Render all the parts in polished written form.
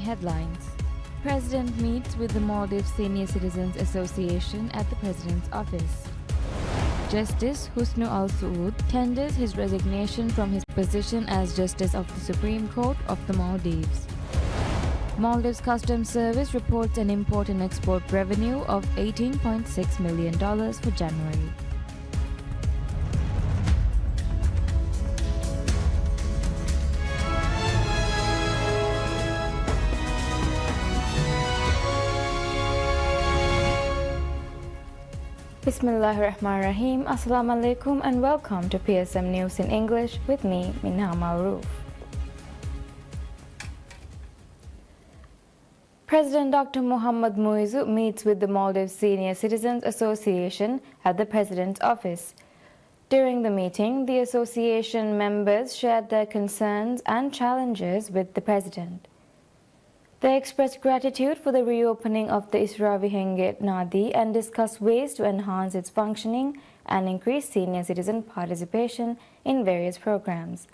headlines. President meets with the Maldives Senior Citizens Association at the President's office. Justice Husnu Al Saud tenders his resignation from his position as Justice of the Supreme Court of the Maldives. Maldives Customs Service reports an import and export revenue of $18.6 million for January. Bismillahirrahmanirrahim. Assalamu alaikum and welcome to PSM News in English with me, Minha Maroof. President Dr. Mohamed Muizzu meets with the Maldives Senior Citizens Association at the President's office. During the meeting, the association members shared their concerns and challenges with the President. They expressed gratitude for the reopening of the Isravihenge Nadi and discussed ways to enhance its functioning and increase senior citizen participation in various programs.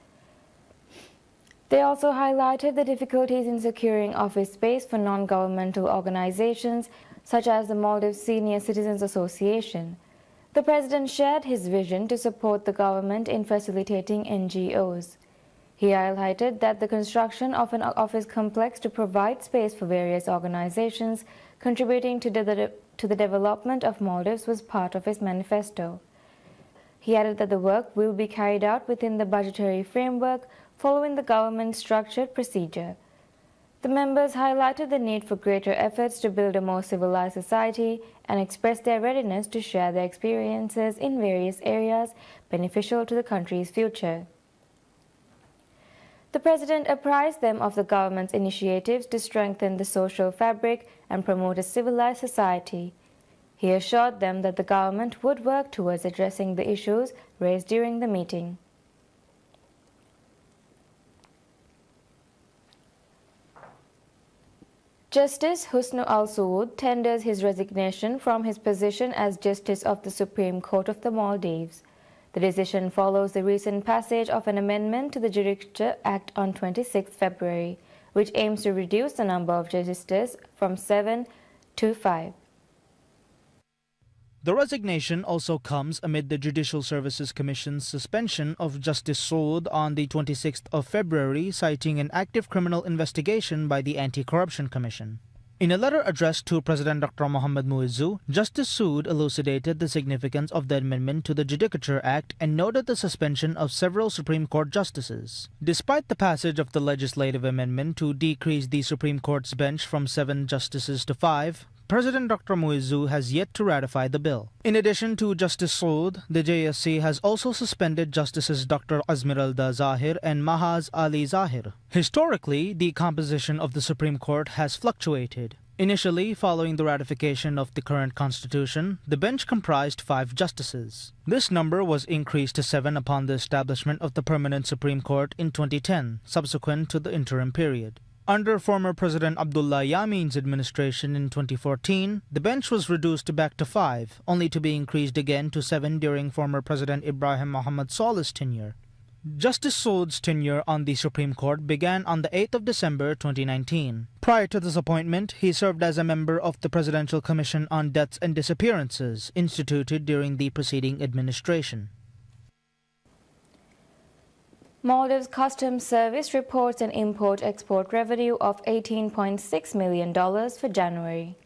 They also highlighted the difficulties in securing office space for non-governmental organizations such as the Maldives Senior Citizens Association. The President shared his vision to support the government in facilitating NGOs. He highlighted that the construction of an office complex to provide space for various organizations contributing to the development of Maldives was part of his manifesto. He added that the work will be carried out within the budgetary framework following the government's structured procedure. The members highlighted the need for greater efforts to build a more civilized society and expressed their readiness to share their experiences in various areas beneficial to the country's future. The President apprised them of the government's initiatives to strengthen the social fabric and promote a civilized society. He assured them that the government would work towards addressing the issues raised during the meeting. Justice Husnu Al Saud tenders his resignation from his position as Justice of the Supreme Court of the Maldives. The decision follows the recent passage of an amendment to the Judicature Act on 26 February, which aims to reduce the number of justices from 7 to 5. The resignation also comes amid the Judicial Services Commission's suspension of Justice Saud on the 26th of February, citing an active criminal investigation by the Anti-Corruption Commission. In a letter addressed to President Dr. Mohamed Muizzu, Justice Saud elucidated the significance of the amendment to the Judicature Act and noted the suspension of several Supreme Court justices. Despite the passage of the legislative amendment to decrease the Supreme Court's bench from 7 justices to 5, President Dr. Muizzu has yet to ratify the bill. In addition to Justice Saud, the JSC has also suspended Justices Dr. Azmiralda Zahir and Mahaz Ali Zahir. Historically, the composition of the Supreme Court has fluctuated. Initially, following the ratification of the current constitution, the bench comprised 5 justices. This number was increased to 7 upon the establishment of the permanent Supreme Court in 2010, subsequent to the interim period. Under former President Abdullah Yamin's administration in 2014, the bench was reduced back to 5, only to be increased again to 7 during former President Ibrahim Mohamed Saleh's tenure. Justice Saud's tenure on the Supreme Court began on the 8th of December 2019. Prior to this appointment, he served as a member of the Presidential Commission on Deaths and Disappearances, instituted during the preceding administration. Maldives Customs Service reports an import-export revenue of $18.6 million for January.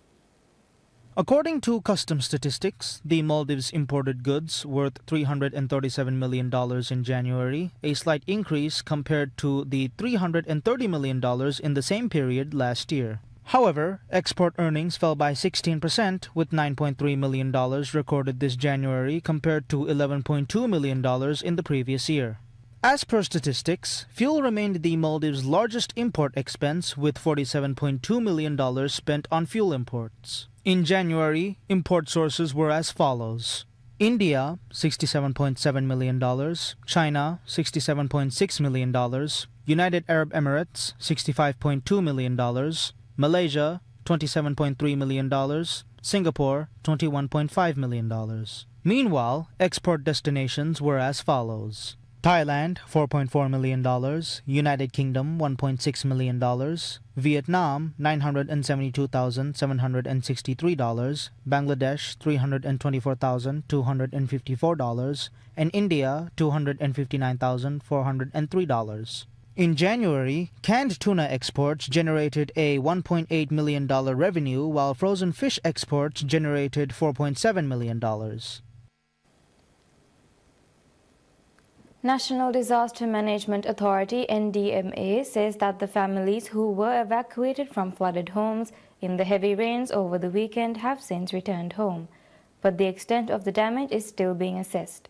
According to customs statistics, the Maldives imported goods worth $337 million in January, a slight increase compared to the $330 million in the same period last year. However, export earnings fell by 16%, with $9.3 million recorded this January compared to $11.2 million in the previous year. As per statistics, fuel remained the Maldives' largest import expense, with $47.2 million spent on fuel imports. In January, import sources were as follows: India, $67.7 million, China, $67.6 million, United Arab Emirates, $65.2 million, Malaysia, $27.3 million, Singapore, $21.5 million. Meanwhile, export destinations were as follows: Thailand, $4.4 million, United Kingdom, $1.6 million, Vietnam, $972,763, Bangladesh, $324,254, and India, $259,403. In January, canned tuna exports generated a $1.8 million revenue, while frozen fish exports generated $4.7 million. National Disaster Management Authority (NDMA) says that the families who were evacuated from flooded homes in the heavy rains over the weekend have since returned home, but the extent of the damage is still being assessed.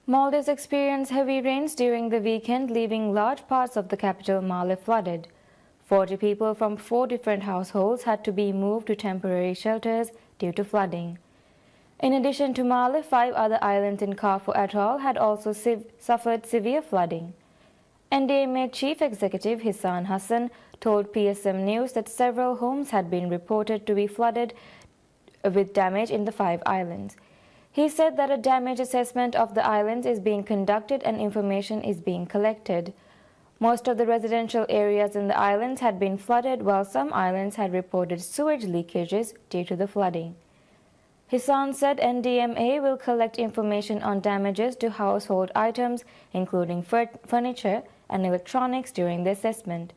Maldives experienced heavy rains during the weekend, leaving large parts of the capital Male flooded. 40 people from 4 different households had to be moved to temporary shelters due to flooding. In addition to Male, 5 other islands in Kafue Atoll had also suffered severe flooding. NDMA Chief Executive Hissan Hassan told PSM News that several homes had been reported to be flooded with damage in the 5 islands. He said that a damage assessment of the islands is being conducted and information is being collected. Most of the residential areas in the islands had been flooded, while some islands had reported sewage leakages due to the flooding. Hissan said NDMA will collect information on damages to household items, including furniture and electronics, during the assessment.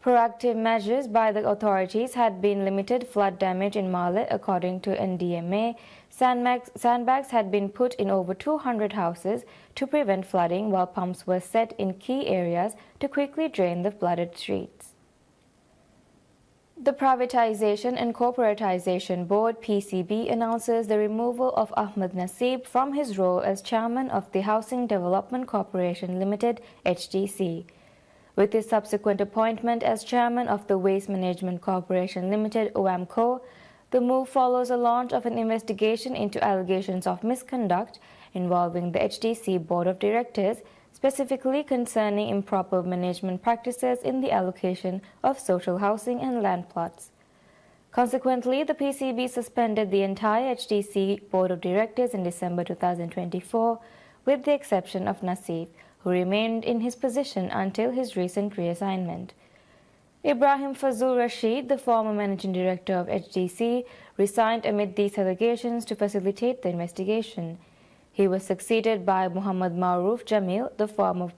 Proactive measures by the authorities had been limited flood damage in Male. According to NDMA, sandbags had been put in over 200 houses to prevent flooding, while pumps were set in key areas to quickly drain the flooded streets. The Privatization and Corporatization Board (PCB) announces the removal of Ahmed Naseeb from his role as chairman of the Housing Development Corporation Limited (HDC). With his subsequent appointment as chairman of the Waste Management Corporation Limited (OAMCO), the move follows a launch of an investigation into allegations of misconduct involving the HDC Board of Directors, specifically concerning improper management practices in the allocation of social housing and land plots. Consequently, the PCB suspended the entire HDC Board of Directors in December 2024, with the exception of Naseeb, who remained in his position until his recent reassignment. Ibrahim Fazul Rashid, the former managing director of HDC, resigned amid these allegations to facilitate the investigation. He was succeeded by Muhammad Maruf Jamil, the former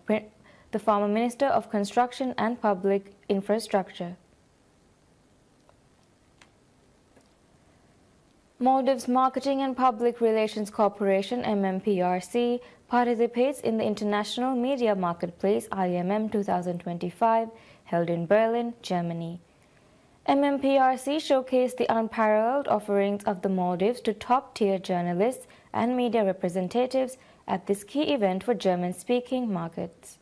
Minister of Construction and Public Infrastructure. Maldives Marketing and Public Relations Corporation (MMPRC) participates in the International Media Marketplace (IMM 2025) held in Berlin, Germany. MMPRC showcased the unparalleled offerings of the Maldives to top-tier journalists and media representatives at this key event for German-speaking markets.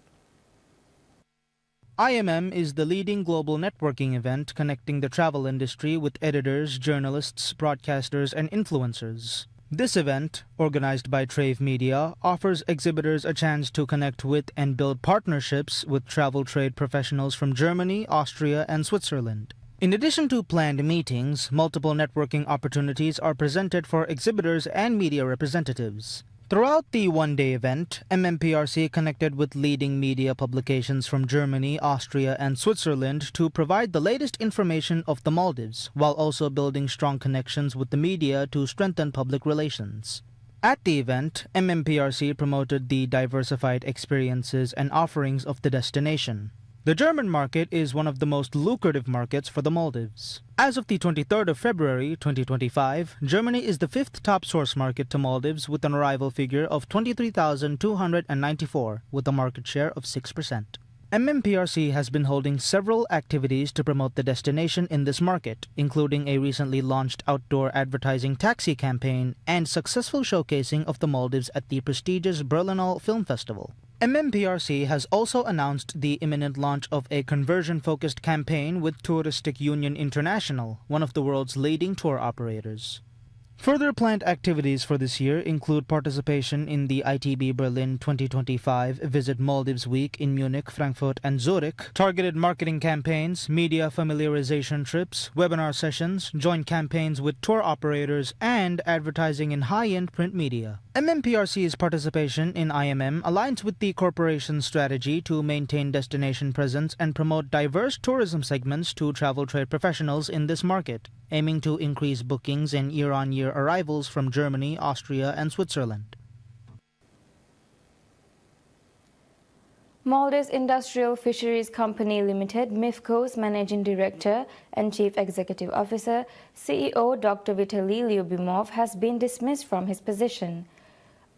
IMM is the leading global networking event connecting the travel industry with editors, journalists, broadcasters, and influencers. This event, organized by Trave Media, offers exhibitors a chance to connect with and build partnerships with travel trade professionals from Germany, Austria, and Switzerland. In addition to planned meetings, multiple networking opportunities are presented for exhibitors and media representatives. Throughout the one-day event, MMPRC connected with leading media publications from Germany, Austria, and Switzerland to provide the latest information of the Maldives, while also building strong connections with the media to strengthen public relations. At the event, MMPRC promoted the diversified experiences and offerings of the destination. The German market is one of the most lucrative markets for the Maldives. As of the 23rd of February 2025, Germany is the 5th top source market to Maldives with an arrival figure of 23,294 with a market share of 6%. MMPRC has been holding several activities to promote the destination in this market, including a recently launched outdoor advertising taxi campaign and successful showcasing of the Maldives at the prestigious Berlinale Film Festival. MMPRC has also announced the imminent launch of a conversion-focused campaign with Touristic Union International, one of the world's leading tour operators. Further planned activities for this year include participation in the ITB Berlin 2025 Visit Maldives Week in Munich, Frankfurt, and Zurich, targeted marketing campaigns, media familiarization trips, webinar sessions, joint campaigns with tour operators, and advertising in high-end print media. MMPRC's participation in IMM aligns with the corporation's strategy to maintain destination presence and promote diverse tourism segments to travel trade professionals in this market, aiming to increase bookings and year-on-year arrivals from Germany, Austria, and Switzerland. Maldives Industrial Fisheries Company Limited, MIFCO's Managing Director and Chief Executive Officer, CEO Dr. Vitaly Lyubimov, has been dismissed from his position.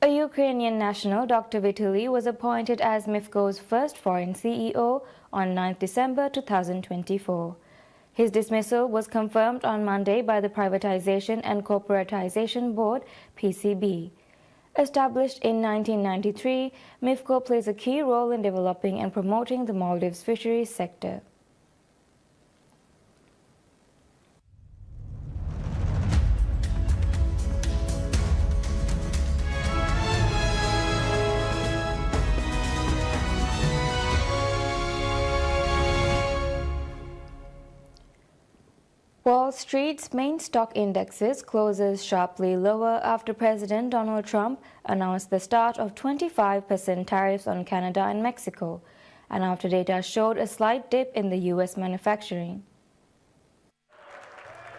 A Ukrainian national, Dr. Vitaly, was appointed as MIFCO's first foreign CEO on 9 December 2024. His dismissal was confirmed on Monday by the Privatization and Corporatization Board, PCB. Established in 1993, MIFCO plays a key role in developing and promoting the Maldives fisheries sector. Wall Street's main stock indexes closes sharply lower after President Donald Trump announced the start of 25% tariffs on Canada and Mexico, and after data showed a slight dip in the U.S. manufacturing.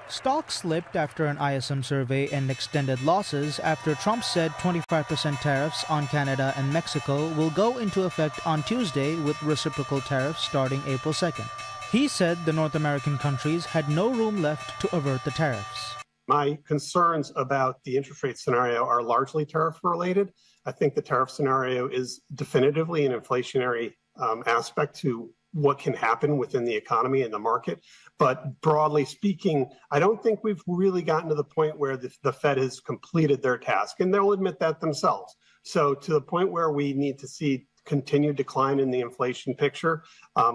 Stocks slipped after an ISM survey and extended losses after Trump said 25% tariffs on Canada and Mexico will go into effect on Tuesday with reciprocal tariffs starting April 2nd. He said the North American countries had no room left to avert the tariffs. My concerns about the interest rate scenario are largely tariff related. I think the tariff scenario is definitively an inflationary aspect to what can happen within the economy and the market. But broadly speaking, I don't think we've really gotten to the point where the Fed has completed their task, and they'll admit that themselves. So to the point where we need to see continued decline in the inflation picture.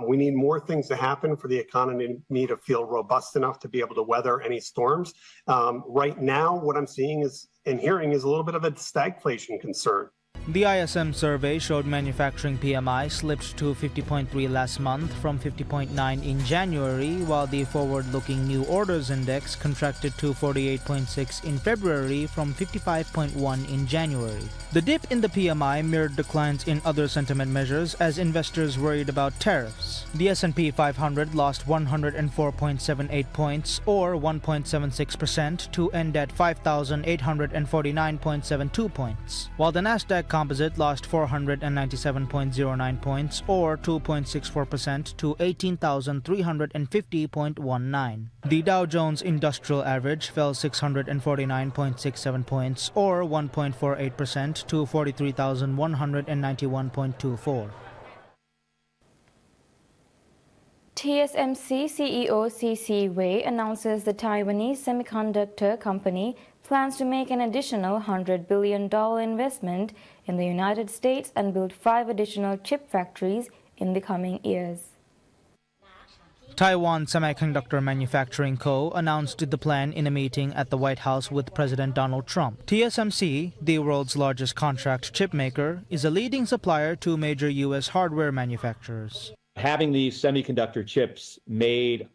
We need more things to happen for the economy to feel robust enough to be able to weather any storms. Right now, what I'm seeing is and hearing is a little bit of a stagflation concern. The ISM survey showed manufacturing PMI slipped to 50.3 last month from 50.9 in January, while the forward-looking new orders index contracted to 48.6 in February from 55.1 in January. The dip in the PMI mirrored declines in other sentiment measures as investors worried about tariffs. The S&P 500 lost 104.78 points, or 1.76%, to end at 5,849.72 points, while the Nasdaq Composite lost 497.09 points, or 2.64%, to 18,350.19. The Dow Jones Industrial Average fell 649.67 points, or 1.48%, to 43,191.24. TSMC CEO C.C. Wei announces the Taiwanese semiconductor company plans to make an additional $100 billion investment in the United States and build 5 additional chip factories in the coming years. Taiwan Semiconductor Manufacturing Co. announced the plan in a meeting at the White House with President Donald Trump. TSMC, the world's largest contract chip maker, is a leading supplier to major U.S. hardware manufacturers. Having these semiconductor chips made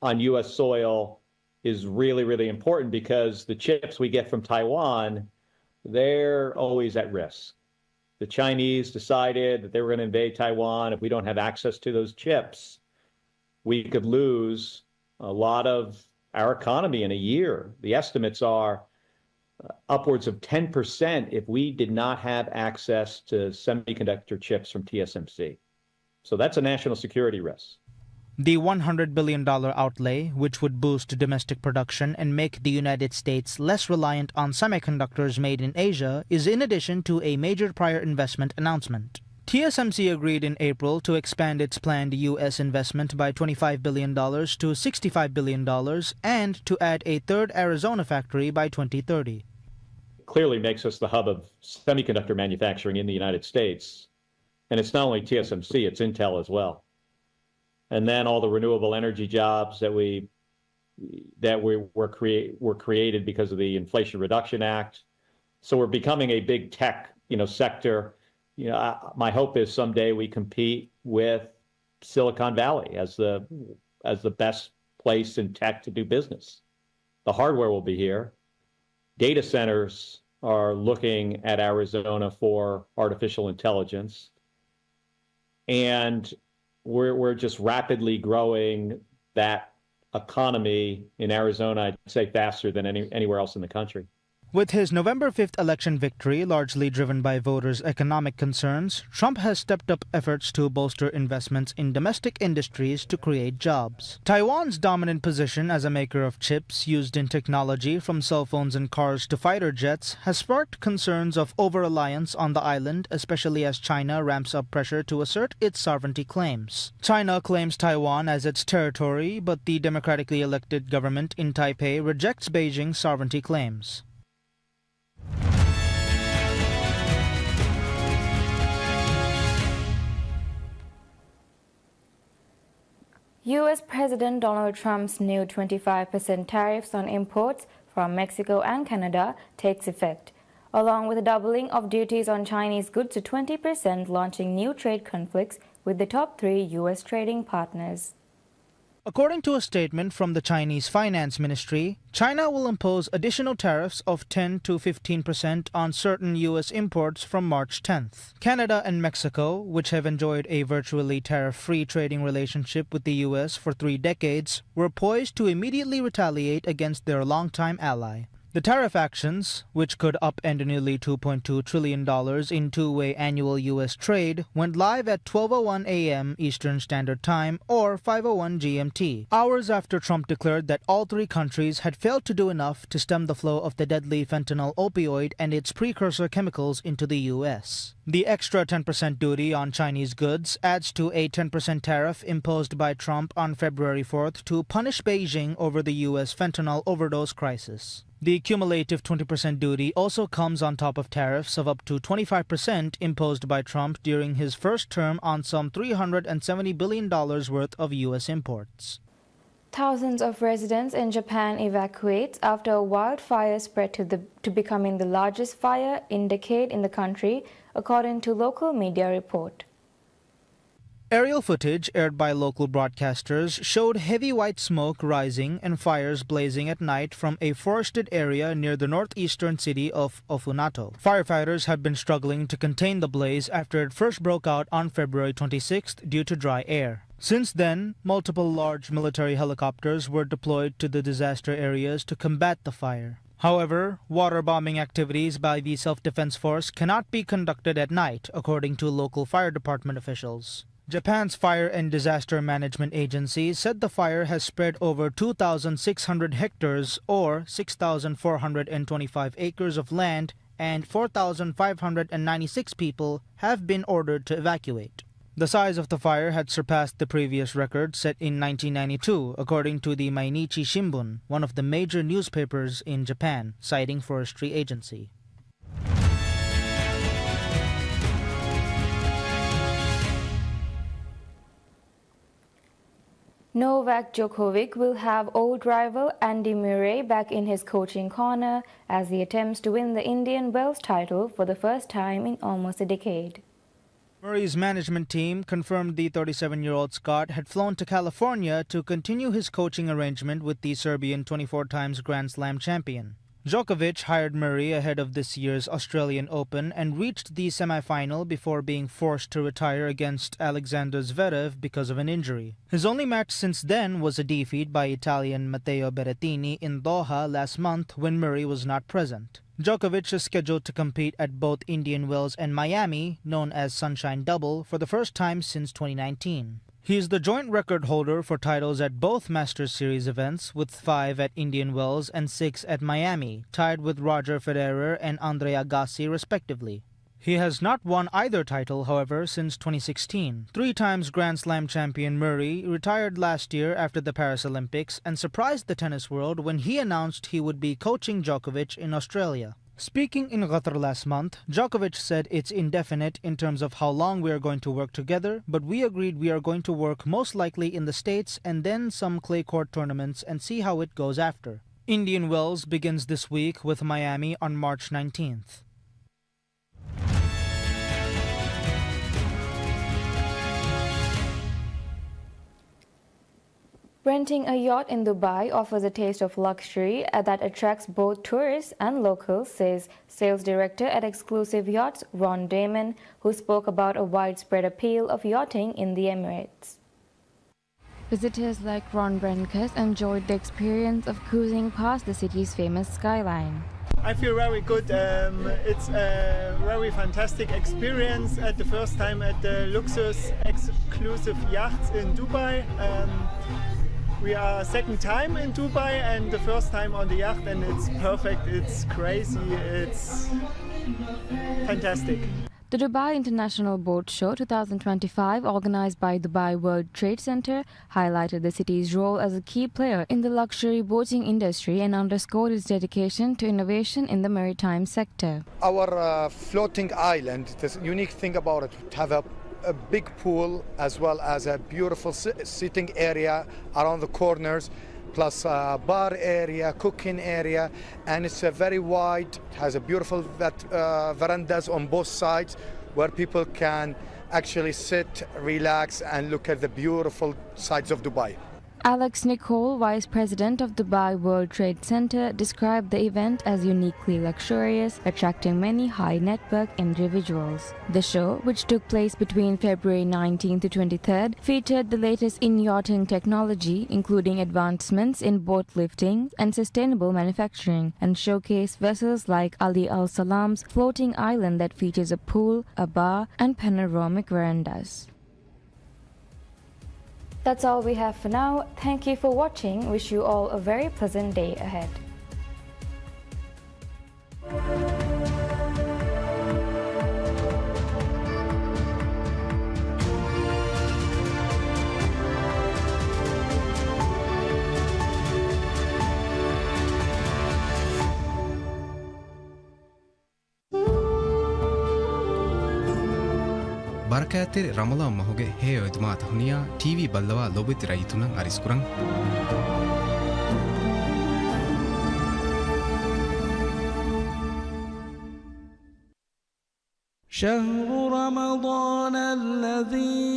on U.S. soil is really, really important because the chips we get from Taiwan, they're always at risk. The Chinese decided that they were going to invade Taiwan. If we don't have access to those chips, we could lose a lot of our economy in a year. The estimates are upwards of 10% if we did not have access to semiconductor chips from TSMC. So that's a national security risk. The $100 billion outlay, which would boost domestic production and make the United States less reliant on semiconductors made in Asia, is in addition to a major prior investment announcement. TSMC agreed in April to expand its planned U.S. investment by $25 billion to $65 billion and to add a third Arizona factory by 2030. It clearly makes us the hub of semiconductor manufacturing in the United States. And it's not only TSMC, it's Intel as well. And then all the renewable energy jobs that we that were created because of the Inflation Reduction Act. So we're becoming a big tech, sector. My hope is someday we compete with Silicon Valley as the best place in tech to do business. The hardware will be here. Data centers are looking at Arizona for artificial intelligence. And we're just rapidly growing that economy in Arizona, I'd say faster than anywhere else in the country. With his November 5th election victory largely driven by voters' economic concerns, Trump has stepped up efforts to bolster investments in domestic industries to create jobs. Taiwan's dominant position as a maker of chips used in technology from cell phones and cars to fighter jets has sparked concerns of over-reliance on the island, especially as China ramps up pressure to assert its sovereignty claims. China claims Taiwan as its territory, but the democratically elected government in Taipei rejects Beijing's sovereignty claims. U.S. President Donald Trump's new 25% tariffs on imports from Mexico and Canada takes effect, along with a doubling of duties on Chinese goods to 20%, launching new trade conflicts with the top 3 U.S. trading partners. According to a statement from the Chinese Finance Ministry, China will impose additional tariffs of 10 to 15% on certain U.S. imports from March 10th. Canada and Mexico, which have enjoyed a virtually tariff-free trading relationship with the U.S. for 3 decades, were poised to immediately retaliate against their longtime ally. The tariff actions, which could upend nearly $2.2 trillion in two-way annual U.S. trade, went live at 12:01 a.m. Eastern Standard Time or 5:01 GMT, hours after Trump declared that all 3 countries had failed to do enough to stem the flow of the deadly fentanyl opioid and its precursor chemicals into the U.S. The extra 10% duty on Chinese goods adds to a 10% tariff imposed by Trump on February 4th to punish Beijing over the U.S. fentanyl overdose crisis. The cumulative 20% duty also comes on top of tariffs of up to 25% imposed by Trump during his first term on some $370 billion worth of U.S. imports. Thousands of residents in Japan evacuate after a wildfire spread to becoming the largest fire in decade in the country, according to local media report. Aerial footage aired by local broadcasters showed heavy white smoke rising and fires blazing at night from a forested area near the northeastern city of Ofunato. Firefighters have been struggling to contain the blaze after it first broke out on February 26th due to dry air. Since then, multiple large military helicopters were deployed to the disaster areas to combat the fire. However, water bombing activities by the Self-Defense Force cannot be conducted at night, according to local fire department officials. Japan's Fire and Disaster Management Agency said the fire has spread over 2,600 hectares or 6,425 acres of land, and 4,596 people have been ordered to evacuate. The size of the fire had surpassed the previous record set in 1992, according to the Mainichi Shimbun, one of the major newspapers in Japan, citing Forestry Agency. Novak Djokovic will have old rival Andy Murray back in his coaching corner as he attempts to win the Indian Wells title for the first time in almost a decade. Murray's management team confirmed the 37-year-old Scot had flown to California to continue his coaching arrangement with the Serbian 24-times Grand Slam champion. Djokovic hired Murray ahead of this year's Australian Open and reached the semi-final before being forced to retire against Alexander Zverev because of an injury. His only match since then was a defeat by Italian Matteo Berrettini in Doha last month when Murray was not present. Djokovic is scheduled to compete at both Indian Wells and Miami, known as Sunshine Double, for the first time since 2019. He is the joint record holder for titles at both Masters Series events, with 5 at Indian Wells and 6 at Miami, tied with Roger Federer and Andre Agassi respectively. He has not won either title, however, since 2016. 3-times Grand Slam champion Murray retired last year after the Paris Olympics and surprised the tennis world when he announced he would be coaching Djokovic in Australia. Speaking in Qatar last month, Djokovic said it's indefinite in terms of how long we are going to work together, but we agreed we are going to work most likely in the States and then some clay court tournaments and see how it goes after. Indian Wells begins this week with Miami on March 19th. Renting a yacht in Dubai offers a taste of luxury that attracts both tourists and locals, says sales director at Exclusive Yachts, Ron Damon, who spoke about a widespread appeal of yachting in the Emirates. Visitors like Ron Brenkus enjoyed the experience of cruising past the city's famous skyline. I feel very good. It's a very fantastic experience at the first time at the Luxus Exclusive Yachts in Dubai. We are second time in Dubai and the first time on the yacht, and it's perfect, it's crazy, it's fantastic. The Dubai International Boat Show 2025, organized by Dubai World Trade Center, highlighted the city's role as a key player in the luxury boating industry and underscored its dedication to innovation in the maritime sector. Our floating island, the unique thing about it, to have a big pool as well as a beautiful sitting area around the corners, plus a bar area, cooking area, and it's a very wide, has a beautiful verandas on both sides where people can actually sit, relax, and look at the beautiful sides of Dubai. Alex Nicole, Vice President of Dubai World Trade Center, described the event as uniquely luxurious, attracting many high-net-worth individuals. The show, which took place between February 19th to 23rd, featured the latest in yachting technology, including advancements in boat lifting and sustainable manufacturing, and showcased vessels like Ali Al Salam's floating island that features a pool, a bar, and panoramic verandas. That's all we have for now. Thank you for watching. Wish you all a very pleasant day ahead. ಬರಕಾತಿರ್ ರಮಲಾ ಮಹುಗೆ ಹೇ ಒದ್ಮಾತ್ ಹುನಿಯಾ ಟಿವಿ ಬಲ್ಲವಾ ಲೋಬಿತ್ ರೈತುನಂ ಅರಿಸ್ಕುರಂ شهر رمضان الذي